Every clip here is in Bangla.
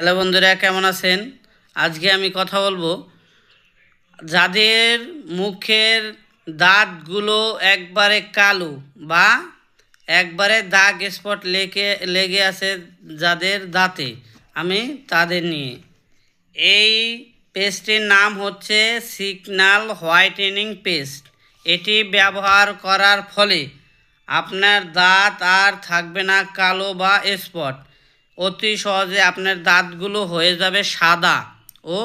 হ্যালো বন্ধুরা, কেমন আছেন? আজকে আমি কথা বলবো যাদের মুখের দাঁতগুলো একবারে কালো বা একবারে দাগ স্পট লেগে আছে যাদের দাঁতে, আমি তাদের নিয়ে। এই পেস্টটির নাম হচ্ছে সিগন্যাল হোয়াইটেনিং পেস্ট। এটি ব্যবহার করার ফলে আপনার দাঁত আর থাকবে না কালো বা স্পট। অতি সহজে আপনার দাঁতগুলো হয়ে যাবে সাদা ও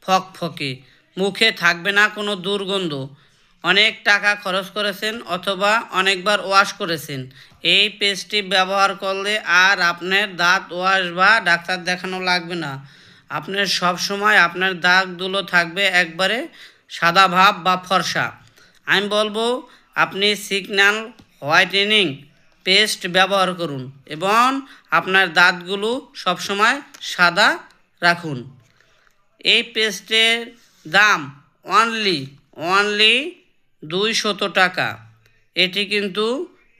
ফকফকে। মুখে থাকবে না কোনো দুর্গন্ধ। অনেক টাকা খরচ করেছেন অথবা অনেকবার ওয়াশ করেছেন, এই পেস্টটি ব্যবহার করলে আর আপনার দাঁত ওয়াশ বা ডাক্তার দেখানো লাগবে না। আপনার সব সময় আপনার দাগগুলো থাকবে একবারে সাদা ভাব বা ফর্সা। আমি বলবো আপনি সিগন্যাল হোয়াইটেনিং পেস্ট ব্যবহার করুন এবং আপনার দাঁতগুলো সবসময় সাদা রাখুন। এই পেস্টের দাম অনলি 200 টাকা। এটি কিন্তু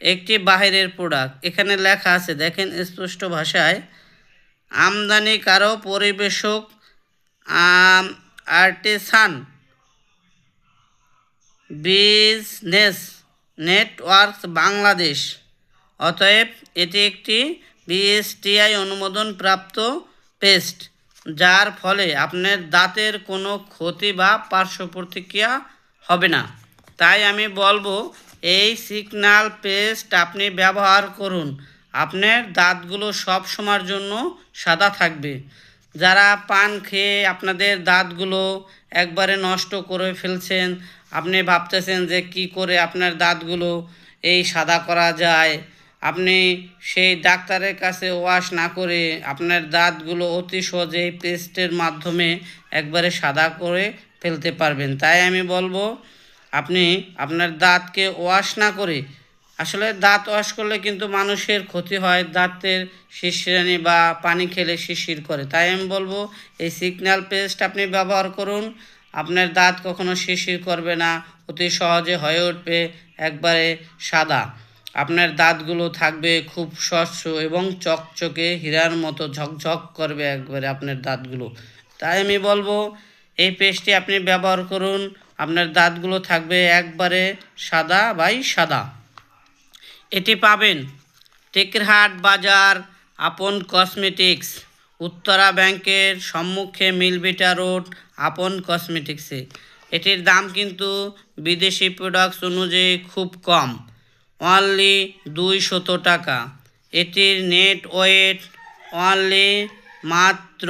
একটি বাহিরের প্রোডাক্ট। এখানে লেখা আছে, দেখেন স্পষ্ট ভাষায়, আমদানিকারক পরিবেশক আর্টিসান বিজনেস নেটওয়ার্ক বাংলাদেশ। অতএব এটি একটি বিএসটিআই অনুমোদন প্রাপ্ত পেস্ট, যার ফলে আপনার দাঁতের কোনো ক্ষতি বা পার্শ্ব প্রতিক্রিয়া হবে না। তাই আমি বলবো এই সিগন্যাল পেস্ট আপনি ব্যবহার করুন। আপনার দাঁতগুলো সব সময়ের জন্য সাদা থাকবে। যারা পান খেয়ে আপনাদের দাঁতগুলো একবারে নষ্ট করে ফেলছেন, আপনি ভাবতেছেন যে কি করে আপনার দাঁতগুলো এই সাদা করা যায়, আপনি সেই ডাক্তারের কাছে ওয়াশ না করে আপনার দাঁতগুলো অতি সহজে এই পেস্টের মাধ্যমে একবারে সাদা করে ফেলতে পারবেন। তাই আমি বলবো আপনি আপনার দাঁতকে ওয়াশ না করে, আসলে দাঁত ওয়াশ করলে কিন্তু মানুষের ক্ষতি হয়, দাঁতের শিরশিরানি বা পানি খেলে শিরশির করে। তাই আমি বলবো এই সিগন্যাল পেস্ট আপনি ব্যবহার করুন। আপনার দাঁত কখনো শিরশির করবে না, অতি সহজে হয়ে উঠবে একবারে সাদা। আপনার দাঁতগুলো থাকবে খুব স্বচ্ছ এবং চকচকে হীরার মতো ঝকঝক করবে একবারে আপনার দাঁতগুলো। তাই আমি বলবো এই পেস্টটি আপনি ব্যবহার করুন, আপনার দাঁতগুলো থাকবে একবারে সাদা বাই সাদা। এটি পাবেন টেকেরহাট বাজার, আপন কসমেটিক্স, উত্তরা ব্যাংকের সম্মুখে মিলভিটা রোড, আপন কসমেটিক্সে। এটির দাম কিন্তু বিদেশি প্রোডাক্টস অনুযায়ী খুব কম, অনলি 200 টাকা। এটির নেট ওয়েট অনলি মাত্র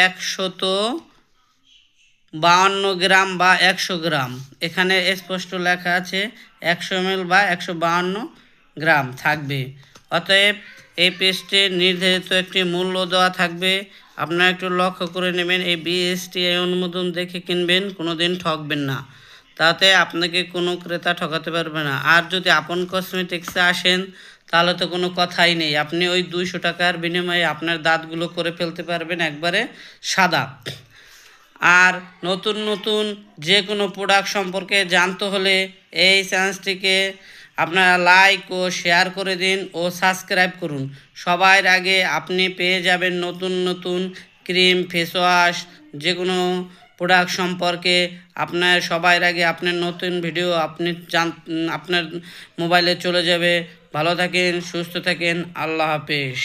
152 গ্রাম বা 100 গ্রাম। এখানে স্পষ্ট লেখা আছে 100 ml বা 152 গ্রাম থাকবে। অতএব এই পেস্টের নির্ধারিত একটি মূল্য দেওয়া থাকবে, আপনারা একটু লক্ষ্য করে নেবেন। এই বিএসটিআই অনুমোদন দেখে কিনবেন, কোনো দিন ঠকবেন না, তাতে আপনাকে কোনো ক্রেতা ঠকাতে পারবে না। আর যদি আপন কসমেটিক্সে আসেন তাহলে তো কোনো কথাই নেই, আপনি ওই 200 টাকার বিনিময়ে আপনার দাঁতগুলো করে ফেলতে পারবেন একবারে সাদা। আর নতুন নতুন যে কোনো প্রোডাক্ট সম্পর্কে জানতে হলে এই চ্যানেলটিকে আপনারা লাইক ও শেয়ার করে দিন ও সাবস্ক্রাইব করুন। সবার আগে আপনি পেয়ে যাবেন নতুন নতুন ক্রিম, ফেস ওয়াশ, যে কোনো প্রোডাক্ট সম্পর্কে আপনার সবার আগে আপনার নতুন ভিডিও আপনার মোবাইলে চলে যাবে। ভালো থাকেন, সুস্থ থাকেন, আল্লাহ হাফেজ।